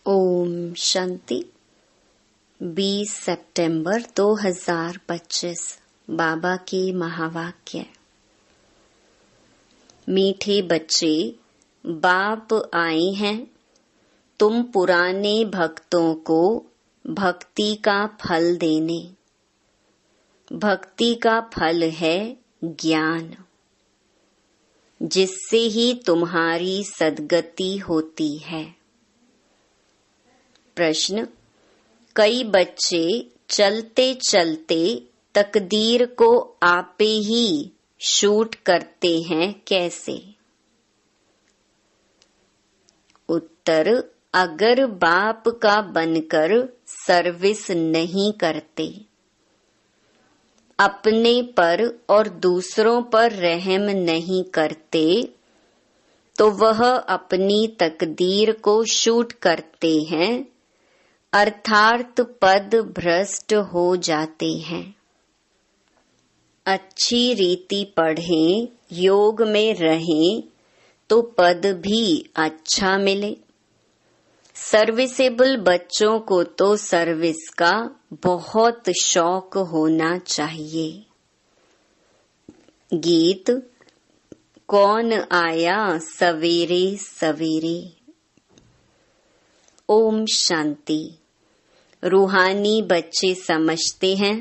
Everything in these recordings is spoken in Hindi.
ओम शांति। 20 सितंबर 2025 बाबा के महावाक्य। मीठे बच्चे, बाप आए हैं तुम पुराने भक्तों को भक्ति का फल देने। भक्ति का फल है ज्ञान, जिससे ही तुम्हारी सद्गति होती है। प्रश्न: कई बच्चे चलते चलते तकदीर को आपे ही शूट करते हैं, कैसे? उत्तर: अगर बाप का बनकर सर्विस नहीं करते, अपने पर और दूसरों पर रहम नहीं करते, तो वह अपनी तकदीर को शूट करते हैं, अर्थात पद भ्रष्ट हो जाते हैं। अच्छी रीति पढ़ें, योग में रहें, तो पद भी अच्छा मिले। सर्विसेबल बच्चों को तो सर्विस का बहुत शौक होना चाहिए। गीत: कौन आया सवेरे सवेरे। ओम शांति। रूहानी बच्चे समझते हैं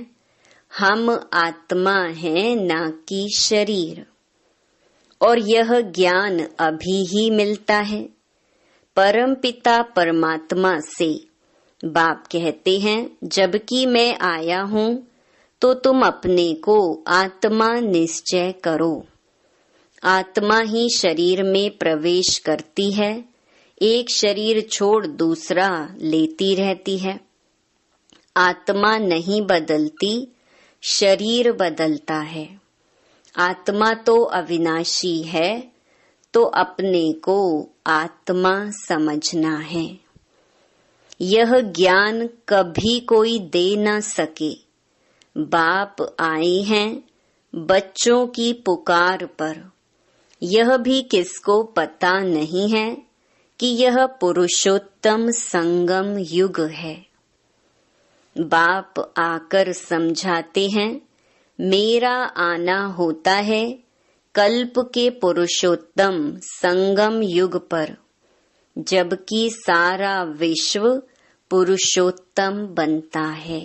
हम आत्मा हैं, ना कि शरीर, और यह ज्ञान अभी ही मिलता है परमपिता परमात्मा से। बाप कहते हैं, जबकि मैं आया हूँ तो तुम अपने को आत्मा निश्चय करो। आत्मा ही शरीर में प्रवेश करती है, एक शरीर छोड़ दूसरा लेती रहती है। आत्मा नहीं बदलती, शरीर बदलता है। आत्मा तो अविनाशी है, तो अपने को आत्मा समझना है। यह ज्ञान कभी कोई दे न सके। बाप आए हैं बच्चों की पुकार पर। यह भी किसको पता नहीं है कि यह पुरुषोत्तम संगम युग है। बाप आकर समझाते हैं, मेरा आना होता है कल्प के पुरुषोत्तम संगम युग पर, जबकि सारा विश्व पुरुषोत्तम बनता है।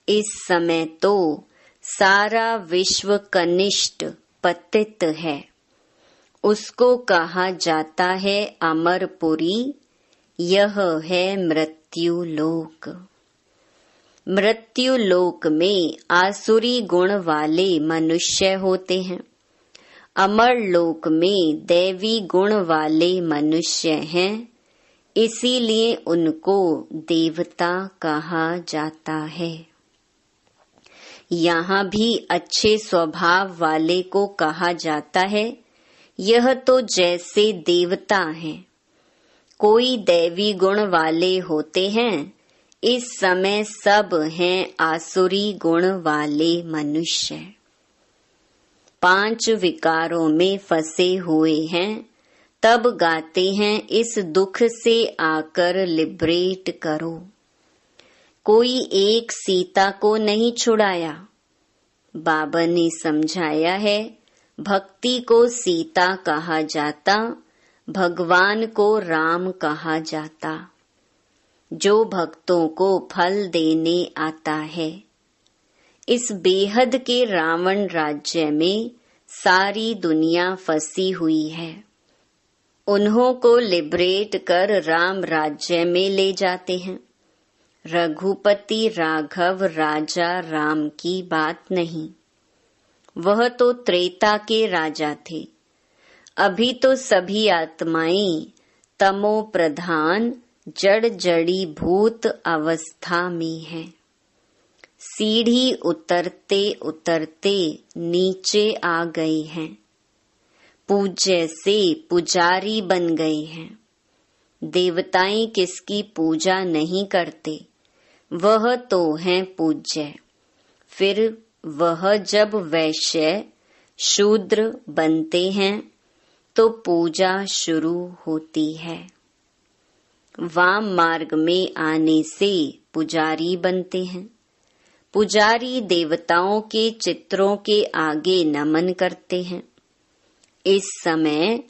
इस समय तो सारा विश्व कनिष्ठ पतित है। उसको कहा जाता है अमरपुरी। यह है मृत्यु लोक। मृत्यु लोक में आसुरी गुण वाले मनुष्य होते हैं। अमर लोक में दैवी गुण वाले मनुष्य हैं, इसीलिए उनको देवता कहा जाता है। यहाँ भी अच्छे स्वभाव वाले को कहा जाता है। यह तो जैसे देवता हैं। कोई दैवी गुण वाले होते हैं, इस समय सब हैं आसुरी गुण वाले मनुष्य। 5 विकारों में फंसे हुए हैं, तब गाते हैं इस दुख से आकर लिबरेट करो। कोई एक सीता को नहीं छुड़ाया। बाबा ने समझाया है, भक्ति को सीता कहा जाता, भगवान को राम कहा जाता। जो भक्तों को फल देने आता है। इस बेहद के रावण राज्य में सारी दुनिया फंसी हुई है। उन्हों को लिबरेट कर राम राज्य में ले जाते हैं। रघुपति राघव राजा राम की बात नहीं, वह तो त्रेता के राजा थे। अभी तो सभी आत्माएं तमो प्रधान जड़ जड़ी भूत अवस्था में है। सीढ़ी उतरते उतरते नीचे आ गए हैं। पूज्य से पुजारी बन गए हैं। देवताएं किसकी पूजा नहीं करते, वह तो हैं पूज्य। फिर वह जब वैश्य शूद्र बनते हैं तो पूजा शुरू होती है। वाम मार्ग में आने से पुजारी बनते हैं। पुजारी देवताओं के चित्रों के आगे नमन करते हैं। इस समय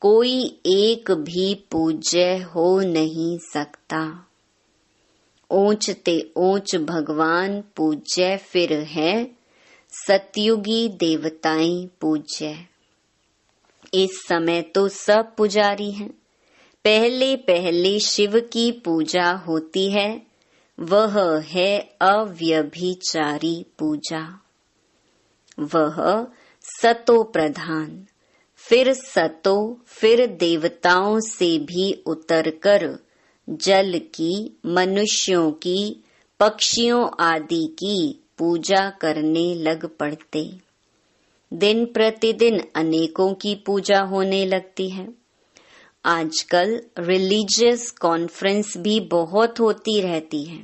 कोई एक भी पूज्य हो नहीं सकता। ऊंचते ऊंच भगवान पूज्य फिर है, सतयुगी देवताएं पूज्य। इस समय तो सब पुजारी हैं। पहले पहले शिव की पूजा होती है, वह है अव्यभिचारी पूजा। वह सतो प्रधान, फिर सतो, फिर देवताओं से भी उतरकर जल की, मनुष्यों की, पक्षियों आदि की पूजा करने लग पड़ते। दिन प्रतिदिन अनेकों की पूजा होने लगती है। आजकल रिलीजियस कॉन्फ्रेंस भी बहुत होती रहती है।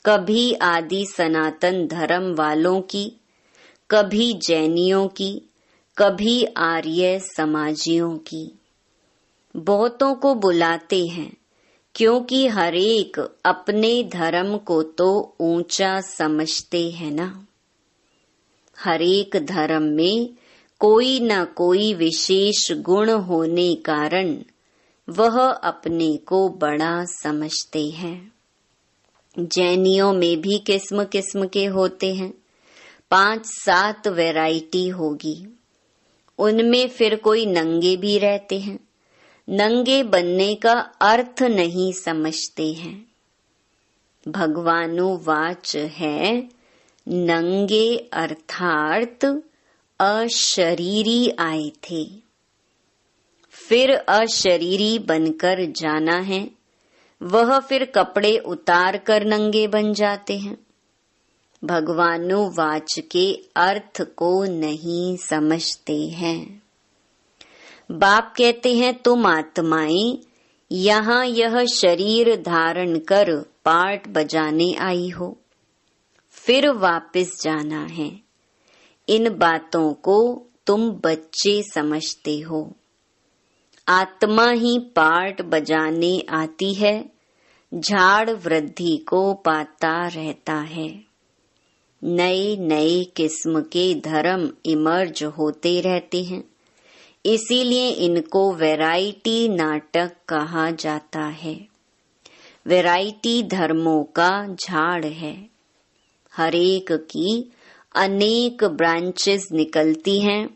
कभी आदि सनातन धर्म वालों की, कभी जैनियों की, कभी आर्य समाजियों की। बहुतों को बुलाते हैं, क्योंकि हरेक अपने धर्म को तो ऊंचा समझते हैं ना। हरेक धर्म में कोई न कोई विशेष गुण होने कारण वह अपने को बड़ा समझते हैं। जैनियों में भी किस्म किस्म के होते हैं, 5-7 वैरायटी होगी। उनमें फिर कोई नंगे भी रहते हैं। नंगे बनने का अर्थ नहीं समझते हैं। भगवानुवाच है, नंगे अर्थात अशरीरी आए थे, फिर अशरीरी बनकर जाना है। वह फिर कपड़े उतार कर नंगे बन जाते हैं। भगवानुवाच के अर्थ को नहीं समझते हैं। बाप कहते हैं, तुम आत्माएं यहाँ यह शरीर धारण कर पाठ बजाने आई हो, फिर वापस जाना है। इन बातों को तुम बच्चे समझते हो। आत्मा ही पाठ बजाने आती है, झाड़ वृद्धि को पाता रहता है। नए नए किस्म के धर्म इमर्ज होते रहते हैं, इसीलिए इनको वैरायटी नाटक कहा जाता है। वैरायटी धर्मों का झाड़ है। हरेक की अनेक ब्रांचेस निकलती हैं।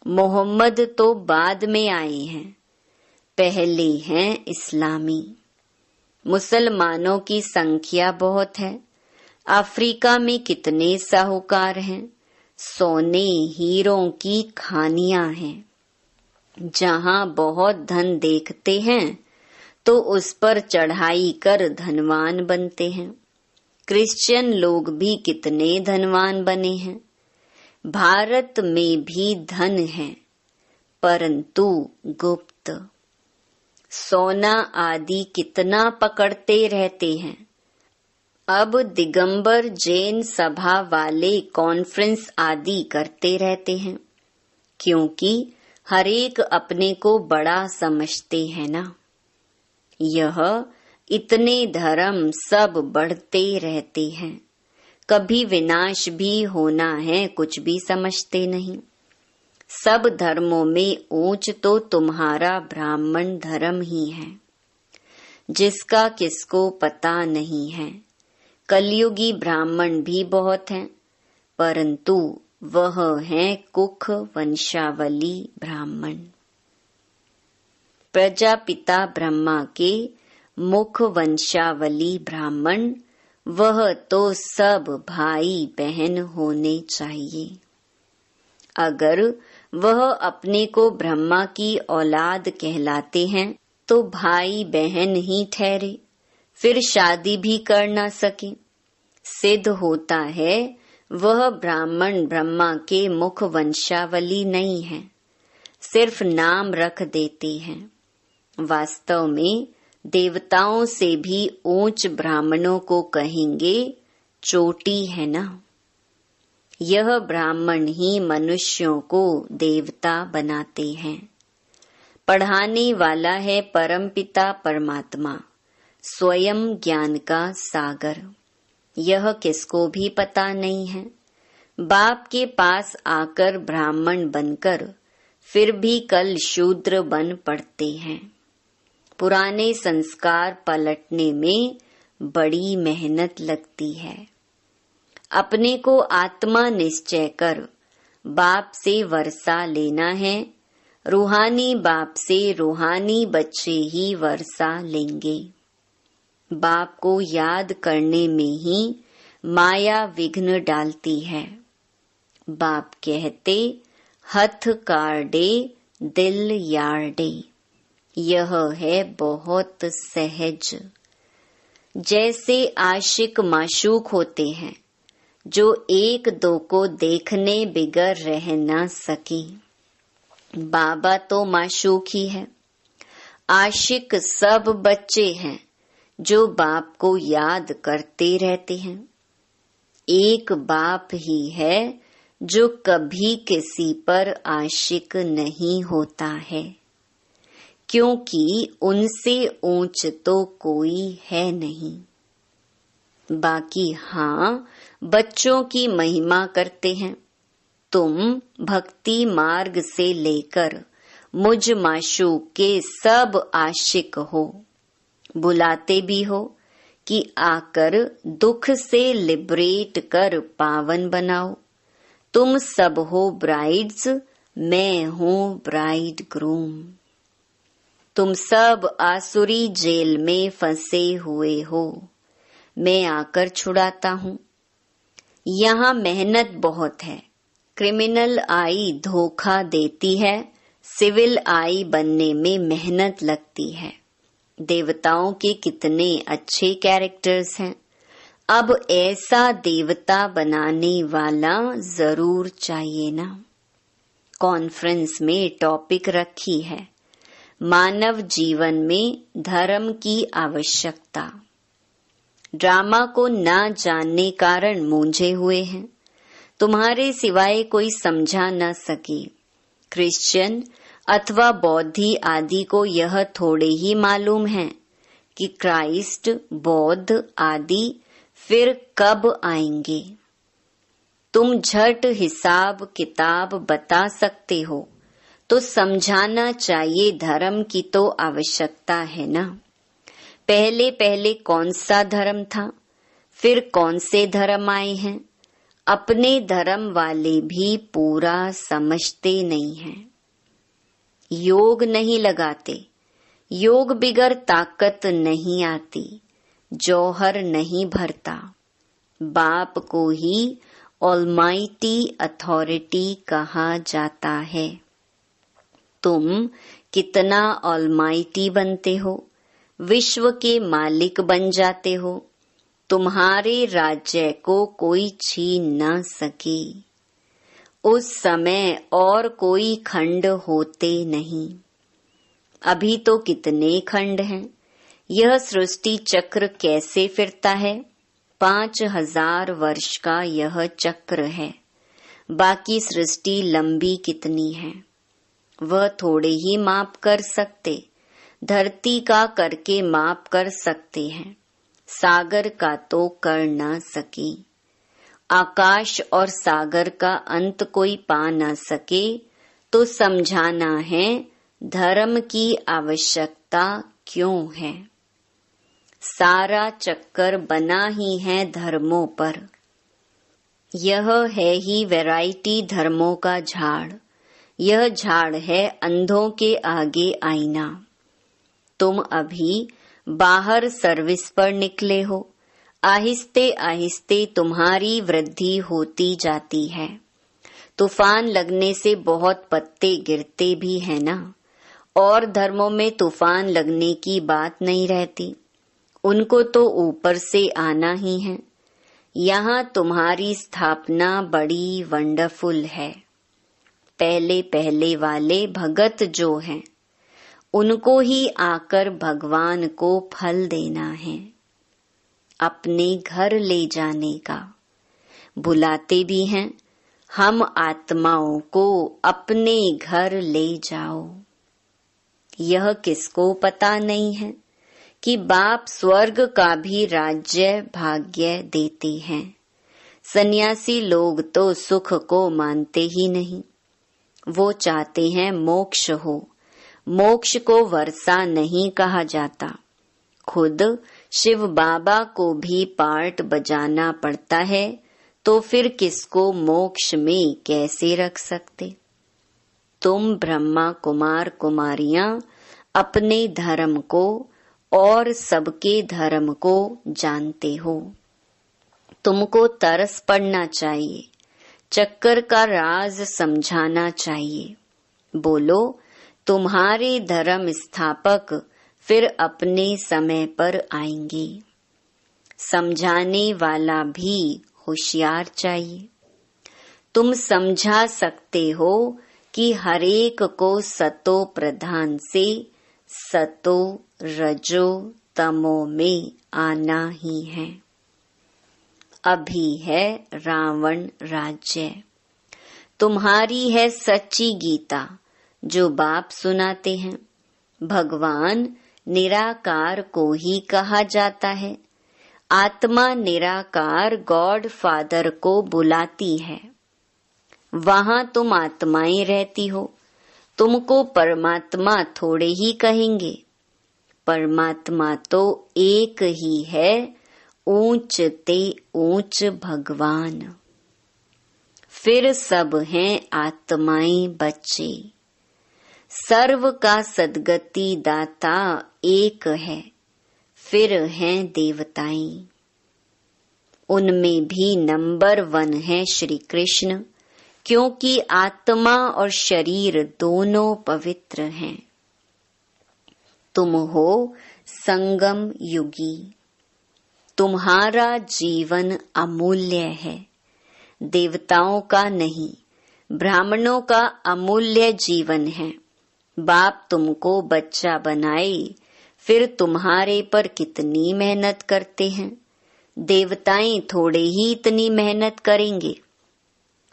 मोहम्मद तो बाद में आए हैं, पहले हैं इस्लामी। मुसलमानों की संख्या बहुत है। अफ्रीका में कितने साहूकार हैं। सोने हीरों की खानियां हैं। जहां बहुत धन देखते हैं तो उस पर चढ़ाई कर धनवान बनते हैं। क्रिश्चियन लोग भी कितने धनवान बने हैं। भारत में भी धन है, परंतु गुप्त। सोना आदि कितना पकड़ते रहते हैं। अब दिगंबर जैन सभा वाले कॉन्फ्रेंस आदि करते रहते हैं, क्योंकि हरेक अपने को बड़ा समझते हैं ना। यह इतने धर्म सब बढ़ते रहते हैं। कभी विनाश भी होना है, कुछ भी समझते नहीं। सब धर्मों में ऊंच तो तुम्हारा ब्राह्मण धर्म ही है, जिसका किसको पता नहीं है। कलयुगी ब्राह्मण भी बहुत हैं, परंतु वह हैं कुख वंशावली ब्राह्मण। प्रजापिता ब्रह्मा के मुख वंशावली ब्राह्मण, वह तो सब भाई बहन होने चाहिए। अगर वह अपने को ब्रह्मा की औलाद कहलाते हैं तो भाई बहन ही ठहरे, फिर शादी भी कर ना सके। सिद्ध होता है वह ब्राह्मण ब्रह्मा के मुख वंशावली नहीं है, सिर्फ नाम रख देते हैं। वास्तव में देवताओं से भी ऊंच ब्राह्मणों को कहेंगे चोटी है ना। यह ब्राह्मण ही मनुष्यों को देवता बनाते हैं। पढ़ाने वाला है परमपिता परमात्मा, स्वयं ज्ञान का सागर। यह किसको भी पता नहीं है। बाप के पास आकर ब्राह्मण बनकर फिर भी कल शूद्र बन पड़ते हैं। पुराने संस्कार पलटने में बड़ी मेहनत लगती है। अपने को आत्मा निश्चय कर बाप से वर्षा लेना है। रूहानी बाप से रूहानी बच्चे ही वर्षा लेंगे। बाप को याद करने में ही माया विघ्न डालती है। बाप कहते हथ काटे दिल यार्डे। यह है बहुत सहज। जैसे आशिक माशूक होते हैं जो एक दो को देखने बिगर रह न सके। बाबा तो माशूक ही है। आशिक सब बच्चे हैं जो बाप को याद करते रहते हैं। एक बाप ही है जो कभी किसी पर आशिक नहीं होता है, क्योंकि उनसे ऊंच तो कोई है नहीं। बाकी हाँ, बच्चों की महिमा करते हैं। तुम भक्ति मार्ग से लेकर मुझ माशूक के सब आशिक हो। बुलाते भी हो कि आकर दुख से लिबरेट कर पावन बनाओ। तुम सब हो ब्राइड्स, मैं हूँ ब्राइड ग्रूम। तुम सब आसुरी जेल में फंसे हुए हो, मैं आकर छुड़ाता हूँ। यहाँ मेहनत बहुत है। क्रिमिनल आई धोखा देती है, सिविल आई बनने में मेहनत लगती है। देवताओं के कितने अच्छे कैरेक्टर्स हैं। अब ऐसा देवता बनाने वाला जरूर चाहिए ना। कॉन्फ्रेंस में टॉपिक रखी है, मानव जीवन में धर्म की आवश्यकता। ड्रामा को न जानने कारण मूंझे हुए हैं। तुम्हारे सिवाय कोई समझा न सके। क्रिश्चियन अथवा बौद्धि आदि को यह थोड़े ही मालूम है कि क्राइस्ट, बौद्ध आदि फिर कब आएंगे। तुम झट हिसाब किताब बता सकते हो तो समझाना चाहिए धर्म की तो आवश्यकता है ना। पहले पहले कौन सा धर्म था, फिर कौन से धर्म आए हैं। अपने धर्म वाले भी पूरा समझते नहीं हैं। योग नहीं लगाते। योग बिगर ताकत नहीं आती, जौहर नहीं भरता। बाप को ही ऑलमाइटी अथॉरिटी कहा जाता है। तुम कितना ऑलमाइटी बनते हो, विश्व के मालिक बन जाते हो। तुम्हारे राज्य को कोई छीन न सके। उस समय और कोई खंड होते नहीं। अभी तो कितने खंड हैं। यह सृष्टि चक्र कैसे फिरता है। 5000 वर्ष का यह चक्र है। बाकी सृष्टि लंबी कितनी है वह थोड़े ही माप कर सकते। धरती का करके माप कर सकते हैं, सागर का तो कर न सके। आकाश और सागर का अंत कोई पा न सके तो समझाना है धर्म की आवश्यकता क्यों है। सारा चक्कर बना ही है धर्मों पर। यह है ही वैरायटी धर्मों का झाड़। यह झाड़ है अंधों के आगे आईना। तुम अभी बाहर सर्विस पर निकले हो। आहिस्ते आहिस्ते तुम्हारी वृद्धि होती जाती है। तूफान लगने से बहुत पत्ते गिरते भी है ना। और धर्मों में तूफान लगने की बात नहीं रहती। उनको तो ऊपर से आना ही है। यहाँ तुम्हारी स्थापना बड़ी वंडरफुल है। पहले पहले वाले भगत जो हैं उनको ही आकर भगवान को फल देना है, अपने घर ले जाने का। बुलाते भी हैं, हम आत्माओं को अपने घर ले जाओ। यह किसको पता नहीं है कि बाप स्वर्ग का भी राज्य भाग्य देते हैं। सन्यासी लोग तो सुख को मानते ही नहीं, वो चाहते हैं मोक्ष हो। मोक्ष को वर्षा नहीं कहा जाता। खुद शिव बाबा को भी पार्ट बजाना पड़ता है, तो फिर किसको मोक्ष में कैसे रख सकते। तुम ब्रह्मा कुमार कुमारियां अपने धर्म को और सबके धर्म को जानते हो। तुमको तरस पड़ना चाहिए, चक्कर का राज समझाना चाहिए। बोलो, तुम्हारे धर्म स्थापक फिर अपने समय पर आएंगे। समझाने वाला भी होशियार चाहिए। तुम समझा सकते हो कि हरेक को सतो प्रधान से सतो रजो तमो में आना ही है। अभी है रावण राज्य। तुम्हारी है सच्ची गीता जो बाप सुनाते हैं। भगवान निराकार को ही कहा जाता है। आत्मा निराकार गॉड फादर को बुलाती है। वहां तुम आत्माएं रहती हो। तुमको परमात्मा थोड़े ही कहेंगे। परमात्मा तो एक ही है, ऊंच ते ऊंच भगवान। फिर सब हैं आत्माएं बच्चे। सर्व का सद्गति दाता एक है, फिर हैं देवताएं। उनमें भी नंबर 1 है श्री कृष्ण, क्योंकि आत्मा और शरीर दोनों पवित्र हैं। तुम हो संगम युगी। तुम्हारा जीवन अमूल्य है, देवताओं का नहीं, ब्राह्मणों का अमूल्य जीवन है। बाप तुमको बच्चा बनाए, फिर तुम्हारे पर कितनी मेहनत करते हैं। देवताएं थोड़े ही इतनी मेहनत करेंगे।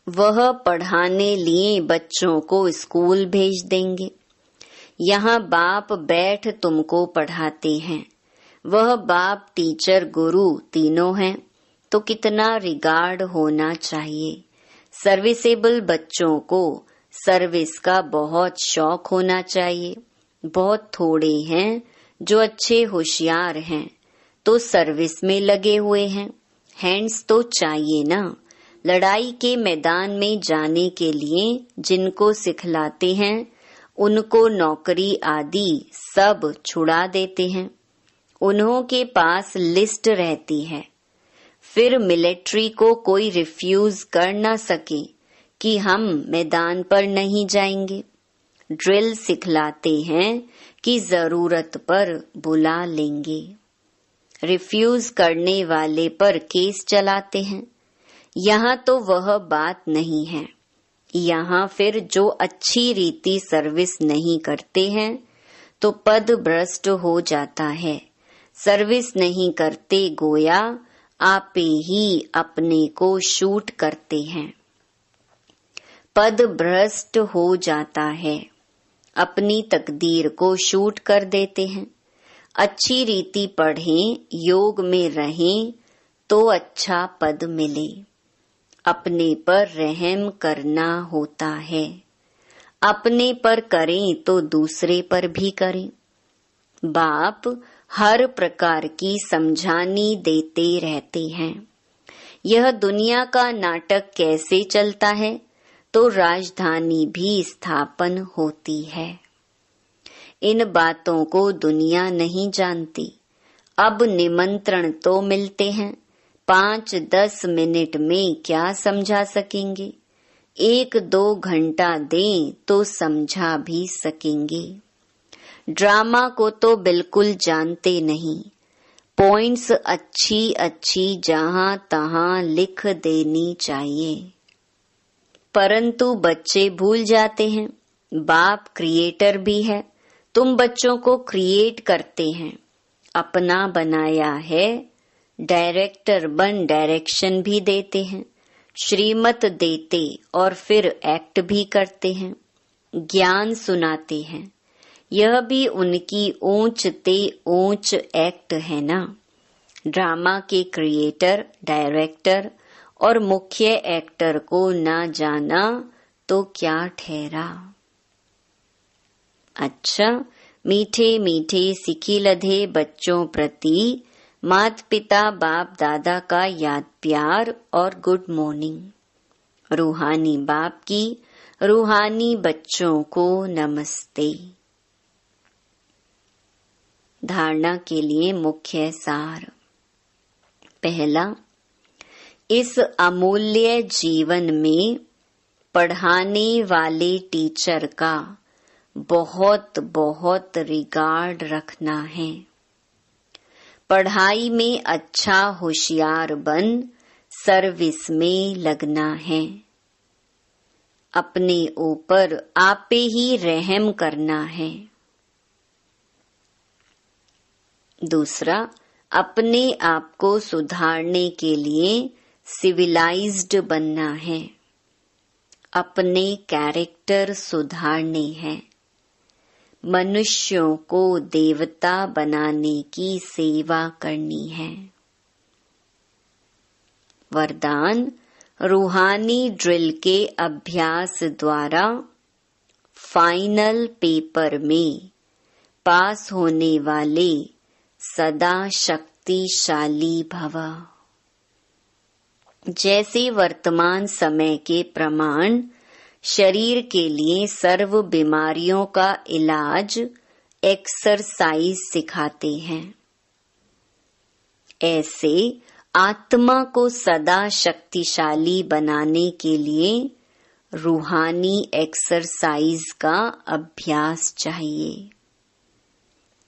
वह पढ़ाने लिए बच्चों को स्कूल भेज देंगे। यहाँ बाप बैठ तुमको पढ़ाते हैं। वह बाप टीचर गुरु तीनों हैं, तो कितना रिगार्ड होना चाहिए। सर्विसेबल बच्चों को सर्विस का बहुत शौक होना चाहिए। बहुत थोड़े हैं जो अच्छे होशियार हैं, तो सर्विस में लगे हुए हैं। हैंड्स तो चाहिए ना। लड़ाई के मैदान में जाने के लिए जिनको सिखलाते हैं, उनको नौकरी आदि सब छुड़ा देते हैं। उन्हों के पास लिस्ट रहती है। फिर मिलिट्री को कोई रिफ्यूज कर ना सके कि हम मैदान पर नहीं जाएंगे। ड्रिल सिखलाते हैं कि जरूरत पर बुला लेंगे। रिफ्यूज करने वाले पर केस चलाते हैं। यहाँ तो वह बात नहीं है। यहाँ फिर जो अच्छी रीति सर्विस नहीं करते हैं, तो पद भ्रष्ट हो जाता है। सर्विस नहीं करते गोया आपे ही अपने को शूट करते हैं। पद भ्रष्ट हो जाता है, अपनी तकदीर को शूट कर देते हैं। अच्छी रीति पढ़ें, योग में रहें, तो अच्छा पद मिले। अपने पर रहम करना होता है। अपने पर करें तो दूसरे पर भी करें। बाप हर प्रकार की समझानी देते रहते हैं। यह दुनिया का नाटक कैसे चलता है, तो राजधानी भी स्थापन होती है। इन बातों को दुनिया नहीं जानती। अब निमंत्रण तो मिलते हैं, 5-10 मिनट में क्या समझा सकेंगे। 1-2 घंटा दें तो समझा भी सकेंगे। ड्रामा को तो बिल्कुल जानते नहीं। पॉइंट्स अच्छी जहां तहां लिख देनी चाहिए। परंतु बच्चे भूल जाते हैं, बाप क्रिएटर भी है। तुम बच्चों को क्रिएट करते हैं, अपना बनाया है। डायरेक्टर बन डायरेक्शन भी देते हैं, श्रीमत देते और फिर एक्ट भी करते हैं, ज्ञान सुनाते हैं। यह भी उनकी ऊंच ते ऊंच एक्ट है ना। ड्रामा के क्रिएटर, डायरेक्टर और मुख्य एक्टर को ना जाना तो क्या ठहरा। अच्छा, मीठे मीठे सिखी लधे बच्चों प्रति माता पिता बाप दादा का याद प्यार और गुड मॉर्निंग। रूहानी बाप की रूहानी बच्चों को नमस्ते। धारणा के लिए मुख्य सार। पहला, इस अमूल्य जीवन में पढ़ाने वाले टीचर का बहुत बहुत रिगार्ड रखना है। पढ़ाई में अच्छा होशियार बन सर्विस में लगना है। अपने ऊपर आपे ही रहम करना है। दूसरा, अपने आप को सुधारने के लिए सिविलाइज्ड बनना है। अपने कैरेक्टर सुधारने हैं। मनुष्यों को देवता बनाने की सेवा करनी है। वरदान, रूहानी ड्रिल के अभ्यास द्वारा फाइनल पेपर में पास होने वाले सदा शक्तिशाली भव। जैसे वर्तमान समय के प्रमाण शरीर के लिए सर्व बीमारियों का इलाज एक्सरसाइज सिखाते हैं, ऐसे आत्मा को सदा शक्तिशाली बनाने के लिए रूहानी एक्सरसाइज का अभ्यास चाहिए।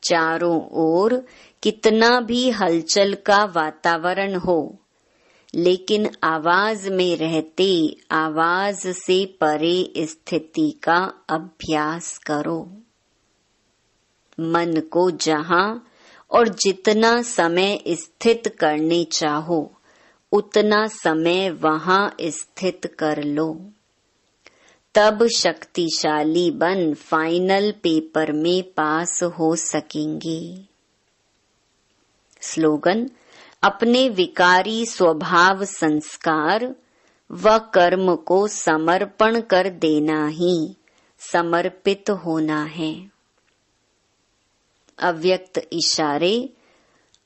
चारों ओर कितना भी हलचल का वातावरण हो, लेकिन आवाज में रहते आवाज से परे स्थिति का अभ्यास करो। मन को जहां और जितना समय स्थित करने चाहो, उतना समय वहां स्थित कर लो। तब शक्तिशाली बन फाइनल पेपर में पास हो सकेंगे। स्लोगन, अपने विकारी स्वभाव संस्कार व कर्म को समर्पण कर देना ही समर्पित होना है। अव्यक्त इशारे।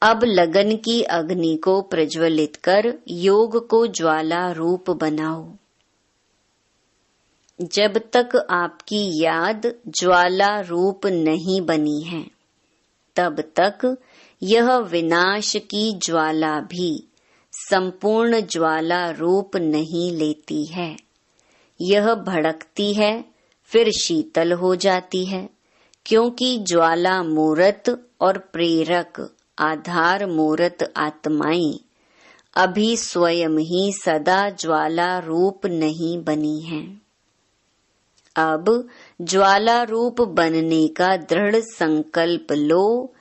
अब लगन की अग्नि को प्रज्वलित कर योग को ज्वाला रूप बनाओ। जब तक आपकी याद ज्वाला रूप नहीं बनी है, तब तक यह विनाश की ज्वाला भी संपूर्ण ज्वाला रूप नहीं लेती है। यह भड़कती है, फिर शीतल हो जाती है, क्योंकि ज्वाला मूर्त और प्रेरक आधार मूर्त आत्माएं अभी स्वयं ही सदा ज्वाला रूप नहीं बनी हैं। अब ज्वाला रूप बनने का दृढ़ संकल्प लो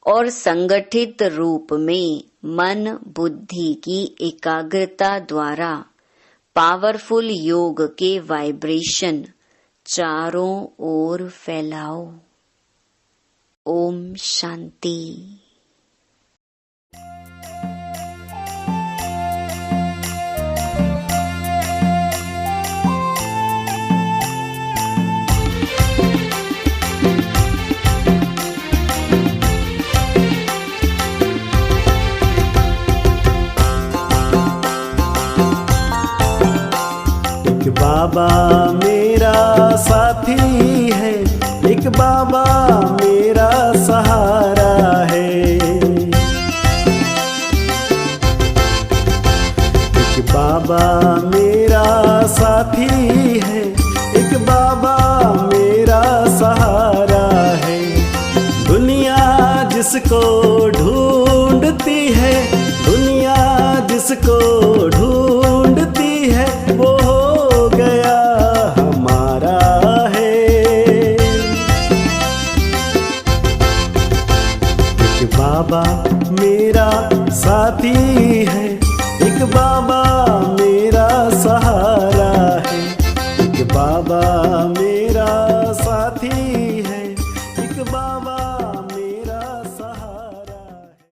और संगठित रूप में मन बुद्धि की एकाग्रता द्वारा पावरफुल योग के वाइब्रेशन चारों ओर फैलाओ। ओम शांति। बाबा मेरा साथी है, एक बाबा मेरा सहारा है। एक बाबा मेरा साथी है, एक बाबा मेरा सहारा है। दुनिया जिसको ढूंढती है, दुनिया जिसको ढूंढती है, वो गया हमारा है। एक बाबा मेरा साथी है, एक बाबा मेरा सहारा